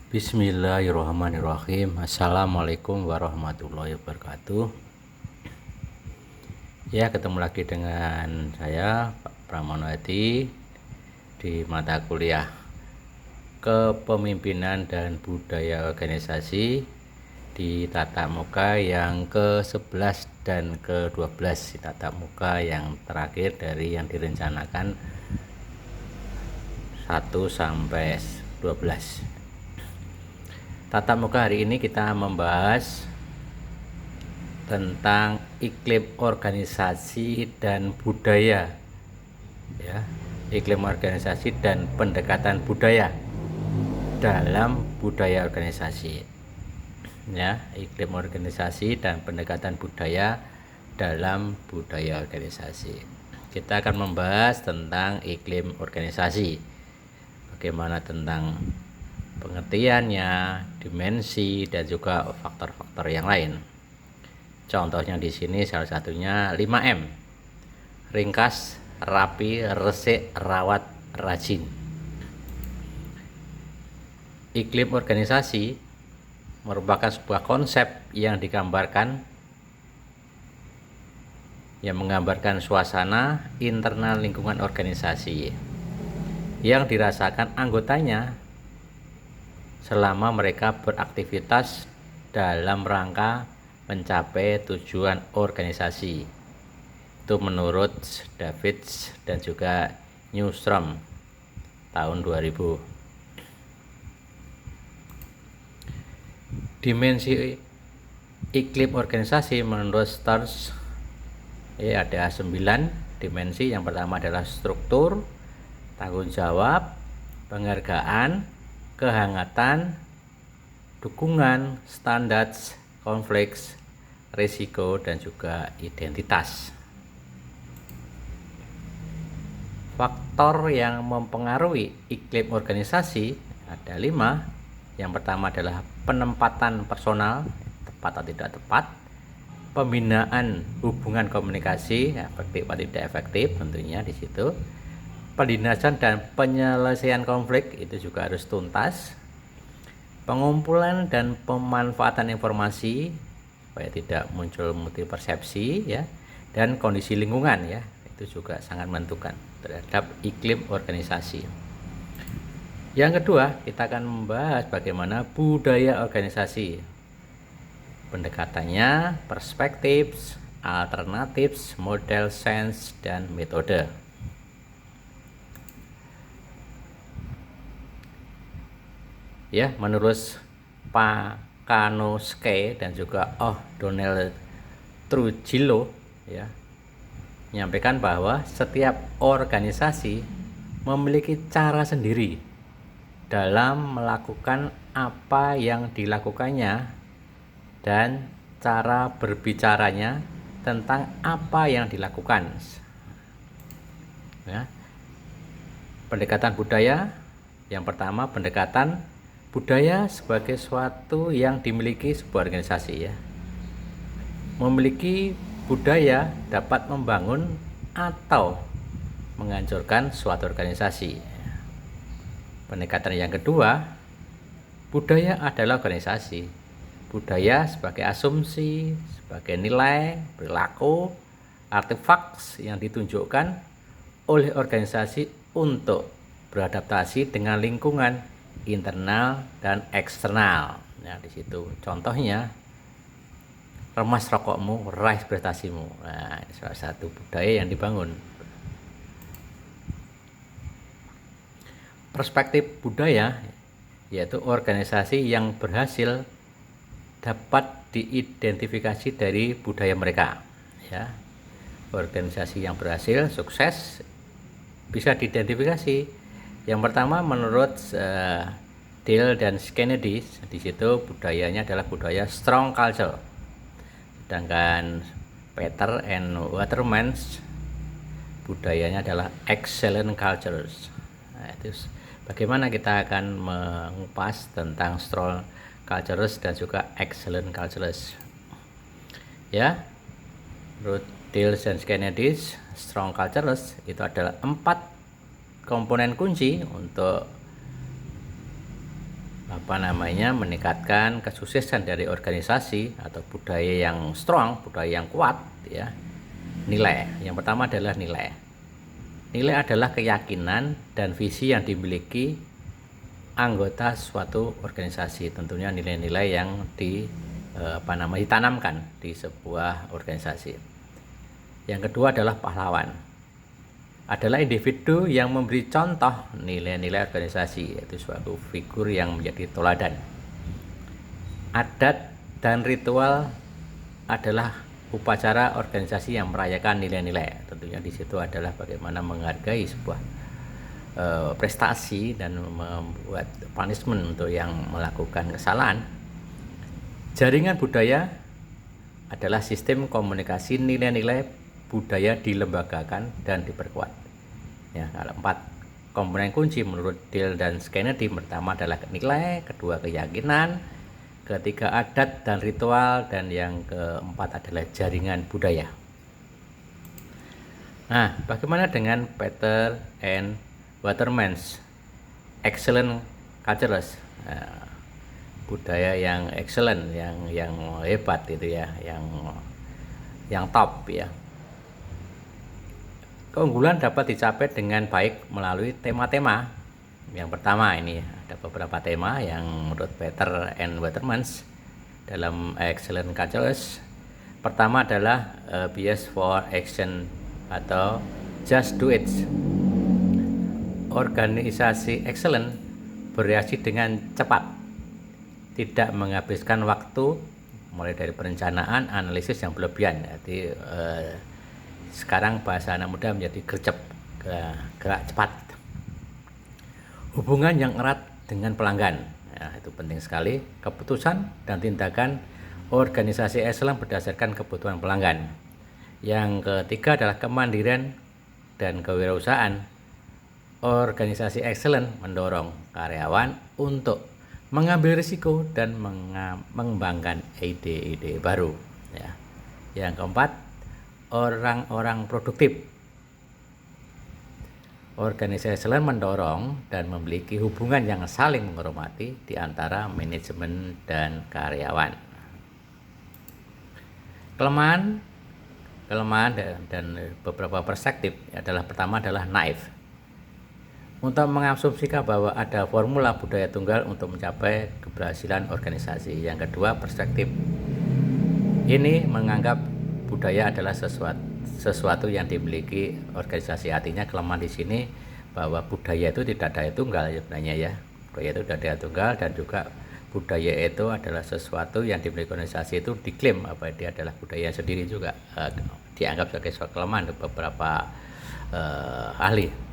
Bismillahirrahmanirrahim. Assalamualaikum warahmatullahi wabarakatuh. Ya, ketemu lagi dengan saya Pak Pramono Hadi di mata kuliah Kepemimpinan dan Budaya Organisasi di tatap muka yang ke-11 dan ke-12, di tatap muka yang terakhir dari yang direncanakan 1 sampai 12. Tatap muka hari ini kita membahas tentang iklim organisasi dan budaya, ya, iklim organisasi dan pendekatan budaya dalam budaya organisasi, ya, iklim organisasi dan pendekatan budaya dalam budaya organisasi. Kita akan membahas tentang iklim organisasi, bagaimana tentang pengertiannya, dimensi, dan juga faktor-faktor yang lain. Contohnya di sini salah satunya 5M. Ringkas, rapi, resik, rawat, rajin. Iklim organisasi merupakan sebuah konsep yang menggambarkan suasana internal lingkungan organisasi yang dirasakan anggotanya selama mereka beraktivitas dalam rangka mencapai tujuan organisasi. Itu menurut Davids dan juga Newstrom tahun 2000. Dimensi iklim organisasi menurut Stars ada 9 dimensi. Yang pertama adalah struktur, tanggung jawab, penghargaan, kehangatan, dukungan, standar, konflik, risiko, dan juga identitas. Faktor yang mempengaruhi iklim organisasi ada 5. Yang pertama adalah penempatan personal, tepat atau tidak tepat, pembinaan hubungan komunikasi, efektif atau tidak efektif, tentunya di situ. Pendinasan dan penyelesaian konflik itu juga harus tuntas. Pengumpulan dan pemanfaatan informasi supaya tidak muncul multipersepsi, ya, dan kondisi lingkungan, ya, itu juga sangat menentukan terhadap iklim organisasi. Yang kedua, kita akan membahas bagaimana budaya organisasi. Pendekatannya, perspektif, alternatif, model, sense, dan metode. Ya, menurut Pakanoske dan juga O'Donnell Trujillo, ya, menyampaikan bahwa setiap organisasi memiliki cara sendiri dalam melakukan apa yang dilakukannya dan cara berbicaranya tentang apa yang dilakukan. Ya. Pendekatan budaya, yang pertama, pendekatan budaya sebagai suatu yang dimiliki sebuah organisasi, ya. Memiliki budaya dapat membangun atau menghancurkan suatu organisasi. Pendekatan yang kedua, budaya adalah organisasi. Budaya sebagai asumsi, sebagai nilai, perilaku, artefak yang ditunjukkan oleh organisasi untuk beradaptasi dengan lingkungan internal dan eksternal. Nah, di situ contohnya remas rokokmu, raih prestasimu. Nah, ini salah satu budaya yang dibangun. Perspektif budaya yaitu organisasi yang berhasil dapat diidentifikasi dari budaya mereka, ya. Organisasi yang berhasil sukses bisa diidentifikasi. Yang pertama menurut Dale dan Kennedy, di situ budayanya adalah budaya strong culture. Sedangkan Peter and Waterman budayanya adalah excellent cultures. Nah, itu bagaimana kita akan mengupas tentang strong cultures dan juga excellent cultures, ya. Menurut Dale dan Kennedy, strong cultures itu adalah 4 komponen kunci untuk meningkatkan kesuksesan dari organisasi atau budaya yang strong, budaya yang kuat ya. Nilai. Yang pertama adalah nilai. Nilai adalah keyakinan dan visi yang dimiliki anggota suatu organisasi. Tentunya nilai-nilai yang ditanamkan di sebuah organisasi. Yang kedua adalah pahlawan. Adalah individu yang memberi contoh nilai-nilai organisasi, yaitu suatu figur yang menjadi teladan. Adat dan ritual adalah upacara organisasi yang merayakan nilai-nilai. Tentunya di situ adalah bagaimana menghargai sebuah prestasi dan membuat punishment untuk yang melakukan kesalahan. Jaringan budaya adalah sistem komunikasi nilai-nilai budaya dilembagakan dan diperkuat. Ya, kalau 4 komponen kunci menurut Dale dan Kennedy, pertama adalah nilai, kedua keyakinan, ketiga adat dan ritual, dan yang keempat adalah jaringan budaya. Nah, bagaimana dengan Peter and Waterman's excellent cultures? Nah, budaya yang excellent, yang hebat itu ya, yang top ya. Keunggulan dapat dicapai dengan baik melalui tema-tema. Yang pertama ini ada beberapa tema yang menurut Peter and Watermans dalam Excellent Cultures. Pertama adalah bias for action atau just do it. Organisasi excellent bereaksi dengan cepat, tidak menghabiskan waktu mulai dari perencanaan, analisis yang berlebihan. Jadi sekarang bahasa anak muda menjadi gercep, gerak cepat. Hubungan yang erat dengan pelanggan, ya, itu penting sekali. Keputusan dan tindakan organisasi excellent berdasarkan kebutuhan pelanggan. Yang ketiga adalah kemandirian dan kewirausahaan. Organisasi excellent mendorong karyawan untuk mengambil risiko dan mengembangkan ide-ide baru. Ya. Yang keempat, orang-orang produktif. Organisasi excellent mendorong dan memiliki hubungan yang saling menghormati di antara manajemen dan karyawan. Kelemahan dan beberapa perspektif adalah pertama adalah naif. Untuk mengasumsikan bahwa ada formula budaya tunggal untuk mencapai keberhasilan organisasi. Yang kedua, perspektif ini menganggap budaya adalah sesuatu yang dimiliki organisasi. Artinya kelemahan di sini bahwa budaya itu tidak daya tunggal sebenarnya ya. Budaya itu tidak daya tunggal, dan juga budaya itu adalah sesuatu yang dimiliki organisasi itu diklaim apa dia adalah budaya sendiri juga, dianggap sebagai suatu kelemahan untuk beberapa ahli.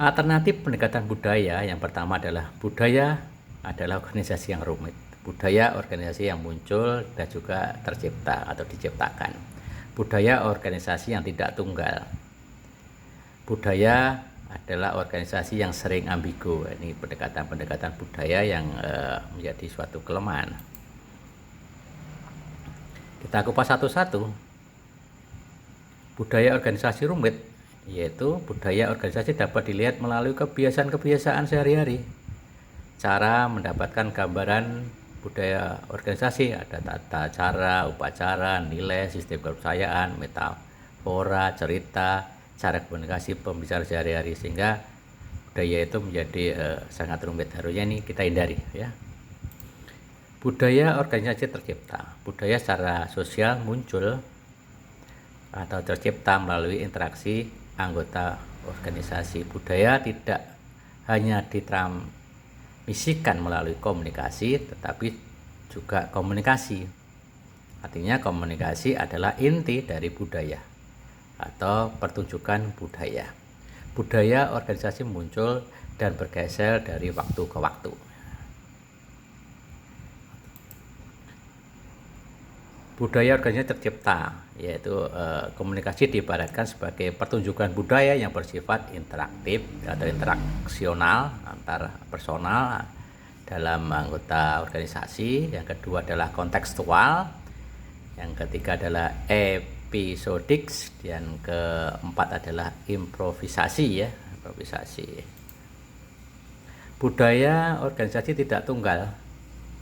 Alternatif pendekatan budaya yang pertama adalah budaya adalah organisasi yang rumit. Budaya organisasi yang muncul dan juga tercipta atau diciptakan. Budaya organisasi yang tidak tunggal. Budaya adalah organisasi yang sering ambigu. Ini pendekatan budaya yang menjadi suatu kelemahan. Kita kupas satu-satu. Budaya organisasi rumit, yaitu budaya organisasi dapat dilihat melalui kebiasaan-kebiasaan sehari-hari. Cara mendapatkan gambaran budaya organisasi ada tata cara, upacara, nilai, sistem kepercayaan, metafora, cerita, cara komunikasi pembicara sehari-hari, sehingga budaya itu menjadi sangat rumit. Harusnya ini kita hindari ya. Budaya organisasi tercipta. Budaya secara sosial muncul atau tercipta melalui interaksi anggota organisasi. Budaya tidak hanya ditransmisikan melalui komunikasi, tetapi juga komunikasi. Artinya komunikasi adalah inti dari budaya atau pertunjukan budaya. Budaya organisasi muncul dan bergeser dari waktu ke waktu. Budaya organisasi tercipta, yaitu komunikasi diibaratkan sebagai pertunjukan budaya yang bersifat interaktif atau interaksional antar personal dalam anggota organisasi. Yang kedua adalah kontekstual, yang ketiga adalah episodik, dan keempat adalah improvisasi ya, improvisasi. Budaya organisasi tidak tunggal,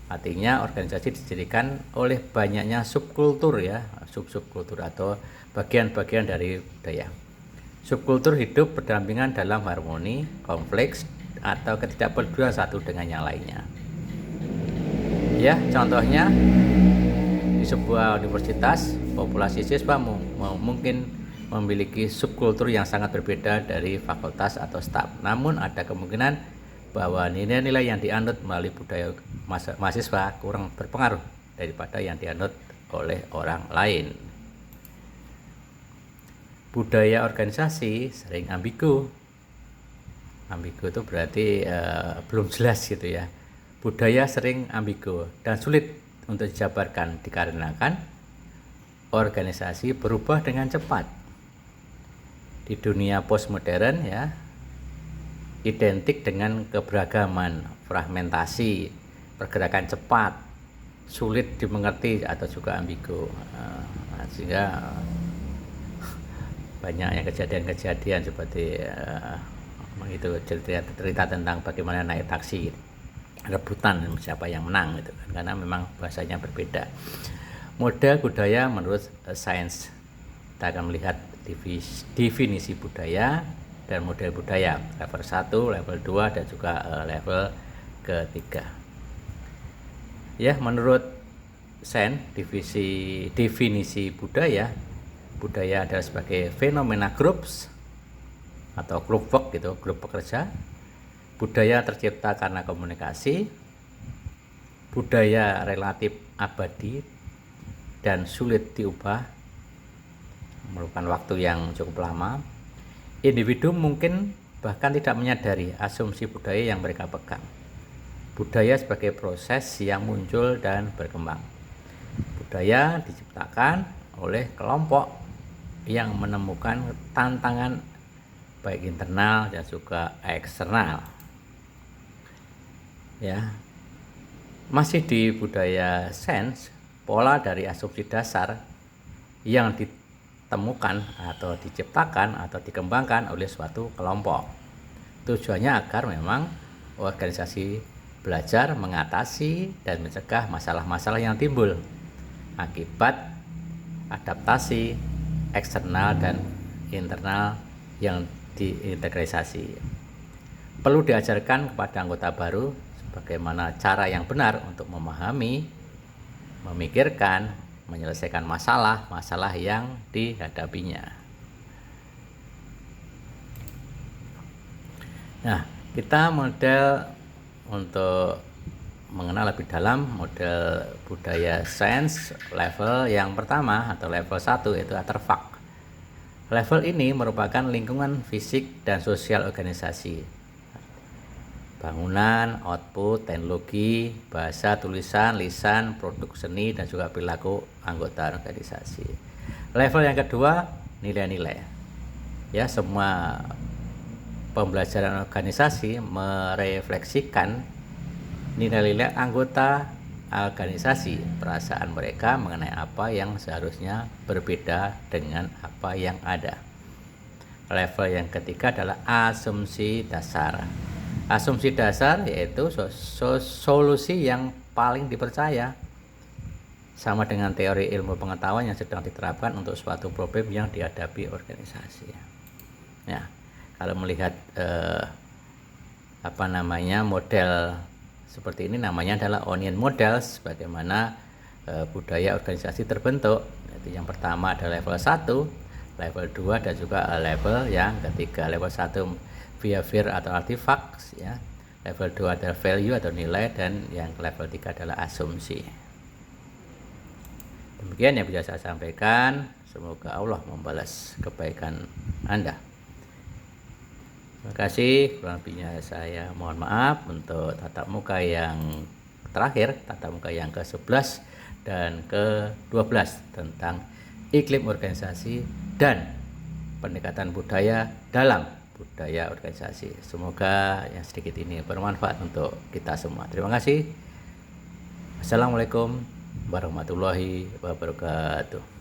artinya organisasi didirikan oleh banyaknya subkultur ya, subkultur atau bagian-bagian dari budaya. Subkultur hidup berdampingan dalam harmoni, konflik, atau ketidakpedulian satu dengan yang lainnya. Ya, contohnya di sebuah universitas, populasi siswa mungkin memiliki subkultur yang sangat berbeda dari fakultas atau staf. Namun ada kemungkinan bahwa nilai-nilai yang dianut melalui budaya mahasiswa kurang berpengaruh daripada yang dianut oleh orang lain. Budaya organisasi sering ambigu. Ambigu itu berarti belum jelas gitu ya. Budaya sering ambigu dan sulit untuk dijabarkan dikarenakan organisasi berubah dengan cepat. Di dunia postmodern ya, identik dengan keberagaman, fragmentasi, pergerakan cepat, sulit dimengerti atau juga ambigu, sehingga banyaknya kejadian-kejadian seperti itu, cerita tentang bagaimana naik taksi, rebutan siapa yang menang gitu kan, karena memang bahasanya berbeda. Model budaya menurut sains, kita akan melihat definisi budaya dan model budaya level 1, level 2 dan juga level ketiga. Ya, menurut sains definisi budaya adalah sebagai fenomena groups atau group work gitu, grup pekerja. Budaya tercipta karena komunikasi. Budaya relatif abadi dan sulit diubah, memerlukan waktu yang cukup lama. Individu mungkin bahkan tidak menyadari asumsi budaya yang mereka pegang. Budaya sebagai proses yang muncul dan berkembang. Budaya diciptakan oleh kelompok yang menemukan tantangan baik internal dan juga eksternal. Ya. Masih di budaya sains, pola dari asumsi dasar yang ditemukan atau diciptakan atau dikembangkan oleh suatu kelompok. Tujuannya agar memang organisasi belajar mengatasi dan mencegah masalah-masalah yang timbul akibat adaptasi eksternal dan internal yang diintegrasi. Perlu diajarkan kepada anggota baru bagaimana cara yang benar untuk memahami, memikirkan, menyelesaikan masalah yang dihadapinya. Nah, kita model untuk mengenal lebih dalam model budaya sains level yang pertama atau level 1 yaitu artefak. Level ini merupakan lingkungan fisik dan sosial organisasi. Bangunan, output, teknologi, bahasa, tulisan, lisan, produk seni, dan juga perilaku anggota organisasi. Level yang kedua, nilai-nilai. Ya, semua pembelajaran organisasi merefleksikan nilai-nilai anggota organisasi, perasaan mereka mengenai apa yang seharusnya berbeda dengan apa yang ada. Level yang ketiga adalah asumsi dasar. Asumsi dasar yaitu solusi yang paling dipercaya, sama dengan teori ilmu pengetahuan yang sedang diterapkan untuk suatu problem yang dihadapi organisasi. Ya, kalau melihat model seperti ini namanya adalah onion models, bagaimana budaya organisasi terbentuk. Jadi yang pertama adalah level 1, level 2 dan juga level yang ketiga. Level 1 behavior atau artifacts ya. Level 2 adalah value atau nilai, dan yang level 3 adalah asumsi. Demikian yang bisa saya sampaikan. Semoga Allah membalas kebaikan Anda. Terima kasih. Kurang lebihnya saya mohon maaf. Untuk tatap muka yang terakhir, tatap muka yang ke-11 dan ke-12 tentang iklim organisasi dan pendekatan budaya dalam budaya organisasi. Semoga yang sedikit ini bermanfaat untuk kita semua. Terima kasih. Assalamualaikum warahmatullahi wabarakatuh.